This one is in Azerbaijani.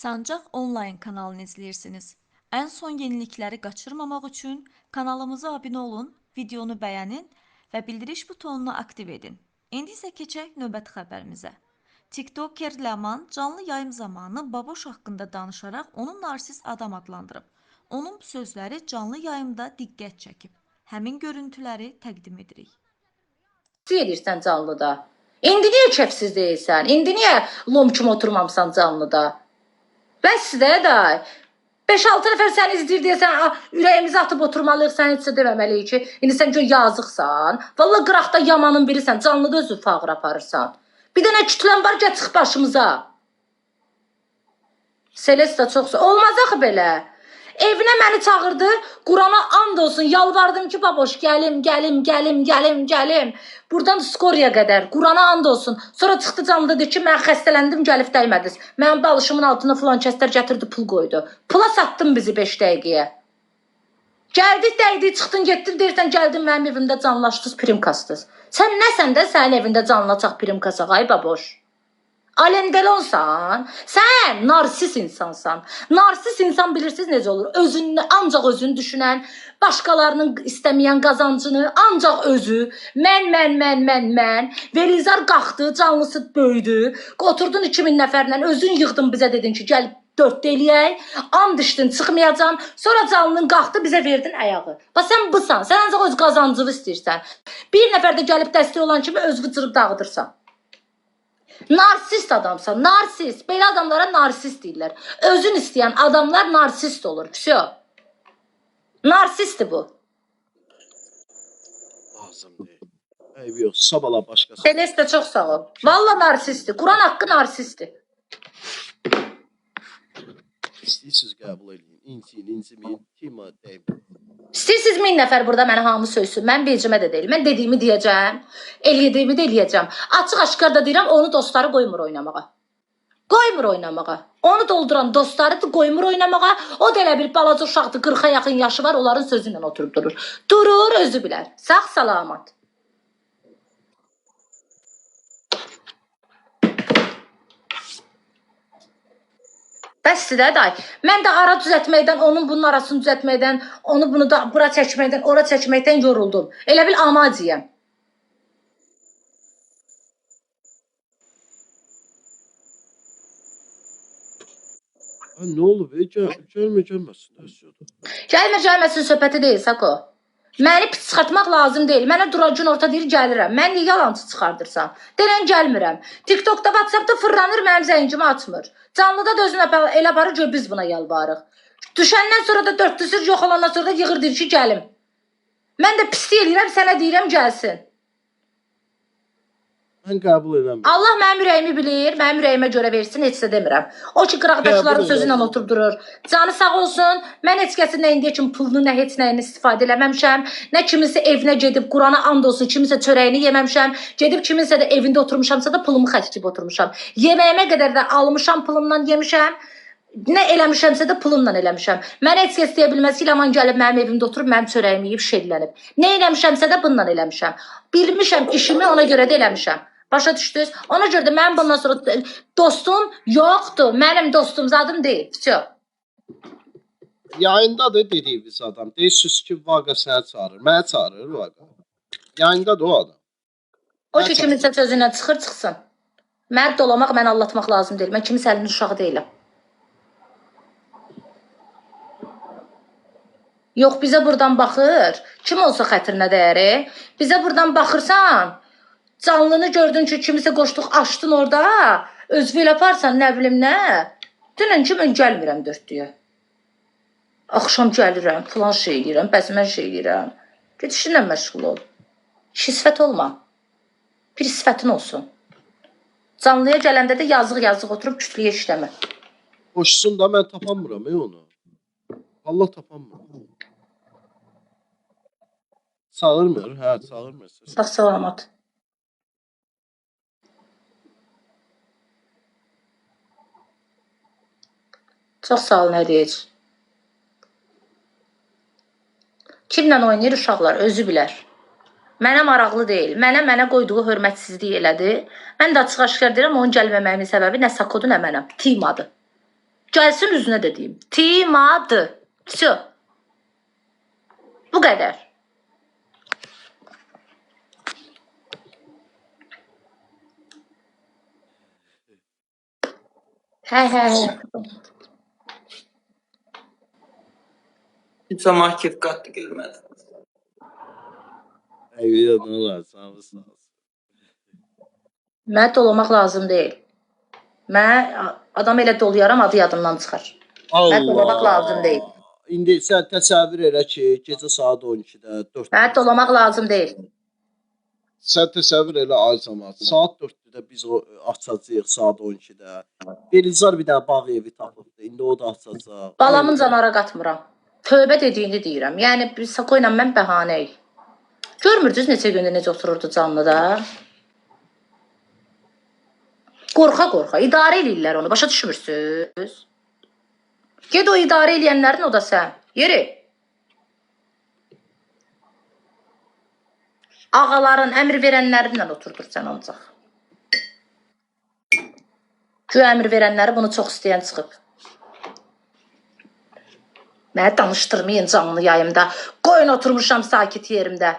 Sancaq onlayn kanalını izləyirsiniz. Ən son yenilikləri qaçırmamaq üçün kanalımıza abunə olun, videonu bəyənin və bildiriş butonunu aktiv edin. İndi isə keçək növbəti xəbərimizə. TikToker Ləman canlı yayım zamanı Baboş haqqında danışaraq onu narsist adam adlandırıb. Onun bu sözləri canlı yayımda diqqət çəkib. Həmin görüntüləri təqdim edirik. Deyirsən canlıda. İndi niyə kefsiz deyilsən? İndi niyə lom kimi oturmamısan canlıda? Bəs də day. 5-6 nəfər səni izləyir deyəsən, ürəyimizi atıb oturmalıyıq, sən heç deməməliyik ki, indi sən gör yazıqsan. Valla qıraqda yamanın birisən, canlıda özü fağır aparırsan. Bir dənə kütlən var, gəl çıx başımıza. Selesta çox... Olmaz axı belə. Evinə məni çağırdı, Qurana and olsun, yalvardım ki, baboş, gəlim. Buradan Skoriya qədər, Qurana and olsun. Sonra çıxdı canlıda deyir ki, mən xəstələndim, gəlib dəymədiniz. Mənim balışımın altına filan kəslər gətirdi, pul qoydu. Pula satdın bizi 5 dəqiqəyə. Gəldik, dəydik, çıxdın, getdin, deyirsən, gəldin mənim evimdə canlaşdınız, primkasdınız. Sən nəsən də sənin evində canlaşaq primkasaq, ay baboş? Alendelonsan, sən narsist insansan. Narsist insan bilirsiniz necə olur? Ancaq özünü düşünən, başqalarının istəməyən qazancını, ancaq özü, mən. Velizar qalxdı, canlısı böyüdü. Oturdun 2000 nəfərlə, özün yığdın bizə dedin ki, gəl 4 eləyək, and içdin, çıxmayacam. Sonra canlının qalxdı, bizə verdin ayağı. Bax, sən busan, sən ancaq öz qazancını istəyirsən. Bir nəfər də gəlib dəstək olan kimi öz vıcırıb dağıdırsan. Narsist adamsan, narsist. Belə adamlara narsist deyirlər. Özün istəyən adamlar narsist olur. Всё. Narsistdir bu. Lazım deyil. Eybi yox, sabala başqası. Celeste çox sağ ol. Valla narsistdir. Quran haqqı narsistdir. İstəyirsiniz qəbul edin. İncimin, tema deyim. İstəyirsiniz 1000 nəfər burada məni hamı söysün. Mən vecimə də deyil. Mən dediyimi deyəcəm. Elədiyimi də eləyəcəm. Açıq-aşkar da deyirəm, onu dostları qoymur oynamağa. Qoymur oynamağa. Onu dolduran dostları da qoymur oynamağa. O da elə bir balaca uşaqdır, 40-a yaxın yaşı var, onların sözü ilə oturub durur. Durur, özü bilər. Sağ salamat. Bəsdir də day. Mən də ara düzəltməkdən, onun bunun arasını düzəltməkdən, onu bunu da bura çəkməkdən, ora çəkməkdən yoruldum. Elə bil amaciyəm. Nə olub? Gəlməsin. Gəlməsin söhbəti deyil, Sako. Məni pis çıxartmaq lazım deyil. Mənə duracın orta deyir, gəlirəm. Mən niyə yalancı çıxardırsan? Denən gəlmirəm. TikTokda, WhatsAppda fırlanır, mənim zəngimi açmır. Canlıda da özünə elə aparır ki, biz buna yalvarıq. Düşəndən sonra da dörtlüsür, yox olandan sonra da yığır deyir ki, gəlim. Mən də pis deyirəm, sənə deyirəm, gəlsin. Mən qəbul edəm. Allah mənim ürəyimi bilir, mənim ürəyimə görə versin, heç də demirəm. O ki, qıraqdaşların sözü ilə oturub durur. Canı sağ olsun, mən heç kəsin nə indiyə kimi pulunu, nə heç nəyini istifadə eləməmişəm. Nə kiminsə evinə gedib, Qurana and olsun, kiminsə çörəyini yeməmişəm. Gedib kiminsə də evində oturmuşamsa da pulumu xərcləyib oturmuşam. Yeməyimə qədər də almışam, pulumdan yemişəm. Nə eləmişəmsə də pulumla eləmişəm. Mən heç kəs deyə bilməz ki, Ləman gəlib mənim evimdə oturub, mənim çörəyimi yeyib şerlənib. Nə eləmişəmsə də bununla eləmişəm. Bilmişəm işimi, ona görə də eləmişəm. Başa düşdünüz? Ona görə də mənim bundan sonra dostum yoxdur. Mənim dostum zadım deyil. Всё. Yayındadır dediyiniz adam. Deyirsiniz ki, Vaqa səni çağırır. Məni çağırır Vaqa. Yayındadır o adam. O ki, kiminsə sözündən çıxır, çıxsın. Məni dolamaq, məni allatmaq lazım deyil. Mən kiminsə əlinin uşağı deyiləm. Yox, bizə buradan baxır. Kim olsa xətrinə dəyəri. Bizə buradan baxırsan, canlını gördün ki, kimisə qoşduq, açdın orada, özü elə aparsan, nə bilim nə. Dünən ki, mən gəlmirəm dörtlüyə. Axşam gəlirəm, filan şey eləyirəm, bəzmən şey eləyirəm. Get işinlə məşğul ol. İşi sifət olma. Bir sifətin olsun. Canlıya gələndə də yazıq oturub kütlüyə işləmə. Boşsun da mən tapamıram onu. Allah tapamıram. Çağırmır, hə, çağırmır. Sağ salamat. Çox sağ olun, Hədiyec. Kimlə oynayır uşaqlar, özü bilər. Mənə maraqlı deyil. Mənə qoyduğu hörmətsizlik elədi. Mən də açıq-aşkar deyirəm, onun gəlməməyimin səbəbi nə Sakodu, nə mənəm. Timadır. Gəlsin üzünə də deyim. Timadı. Всё. Bu qədər. Hə. Heç market qatdı görmədim. Video nə olar? Sağ ol. Mənə dolamaq lazım deyil. Mən adam elə doluyaram, adı yadımdan çıxar. Mənə dolamaq lazım deyil. İndi sən təsəvvür elə ki, gecə saat 12-də, 4-də. Mənə dolamaq lazım deyil. Sən təsəvvür elə ay zaman. Saat 4-də biz o açacağıq saat 12-də. Belizar bir dənə bağ evi tapıbdı. İndi o da açacaq. Balamın canara qatmıram. Tövbə dediyini deyirəm. Yəni Sako ilə mən bəhanəyik. Görmürdünüz neçə gündə necə otururdu canlıda? Qorxa. İdarə eləyirlər onu. Başa düşmürsünüz? Ged o idarə eləyənlərin, o da sən. Yeri. Ağaların, əmr verənlərinlə oturdur sən ancaq. Güya əmr verənləri bunu çox istəyən çıxıb. Mənə danışdırmayın canlı yayımda. Qoyun oturmuşam sakit yerimdə.